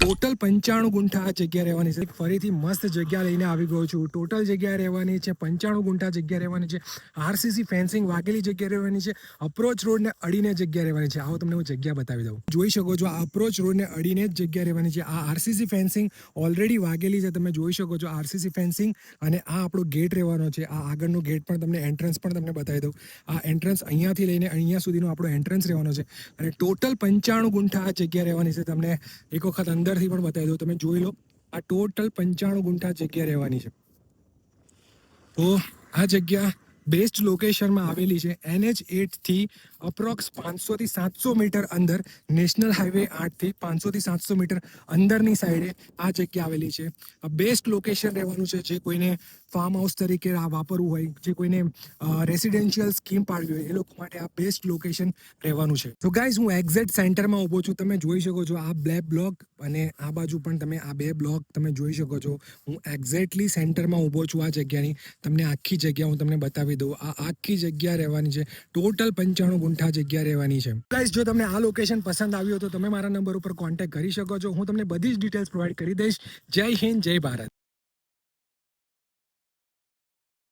Total 95 ગુંઠા આ જગ્યા રહેવાની છે. ફરીથી મસ્ત જગ્યા લઈને આવી ગયો છું. ટોટલ જગ્યા રહેવાની છે 95 ગુંઠા જગ્યા રહેવાની છે. આરસીસી ફેન્સિંગ વાગેલી જગ્યા રહેવાની છે. અપ્રોચ રોડને અડીને જગ્યા રહેવાની છે. આવો તમને હું જગ્યા બતાવી દઉં. જોઈ શકો છો આ અપ્રોચ રોડને અડીને જ જગ્યા રહેવાની છે. આ આરસીસી ફેન્સિંગ ઓલરેડી વાગેલી છે. તમે જોઈ શકો છો આરસીસી ફેન્સિંગ અને આ આપણો ગેટ રહેવાનો છે. આ આગળનો ગેટ પણ તમને એન્ટ્રન્સ પણ તમને બતાવી દઉં. આ એન્ટ્રન્સ અહીંયાથી લઈને અહીંયા સુધીનો આપણો એન્ટ્રન્સ રહેવાનો છે અને ટોટલ 95 ગુંઠા આ જગ્યા રહેવાની છે. તમને એક વખત અંદરથી પણ બતાવી દઉં. તમે જોઈ લો આ ટોટલ 95 ગુંઠા જગ્યા રહેવાની છે. તો આ જગ્યા બેસ્ટ લોકેશનમાં આવેલી છે. NH8 થી અપ્રોક્સ 500 થી 700 મીટર અંદર, નેશનલ હાઈવે 8 થી 500 થી 700 મીટર અંદરની સાઈડે આ જગ્યા આવેલી છે. આ બેસ્ટ લોકેશન રહેવાનું છે. જે કોઈને ફાર્મ હાઉસ તરીકે આ વાપરવું હોય, જે કોઈને રેસિડેન્શિયલ સ્કીમ પાડવી હોય, એ લોકો માટે આ બેસ્ટ લોકેશન રહેવાનું છે. તો ગાઈઝ, હું એક્ઝેક્ટ સેન્ટરમાં ઊભો છું. તમે જોઈ શકો છો આ બે બ્લોક અને આ બાજુ પણ તમે આ બે બ્લોક તમે જોઈ શકો છો. હું એક્ઝેક્ટલી સેન્ટરમાં ઊભો છું આ જગ્યાની. તમને આખી જગ્યા હું તમને બતાવી દઉં. આ આખી જગ્યા રહેવાની છે. ટોટલ 95 ગુંઠા જગ્યા રહેવાની છે. ગાઈઝ, જો તમને આ લોકેશન પસંદ આવ્યું તો તમે મારા નંબર ઉપર કોન્ટેક્ટ કરી શકો છો. હું તમને બધી જ ડિટેલ્સ પ્રોવાઈડ કરી દઈશ. જય હિન્દ, જય ભારત.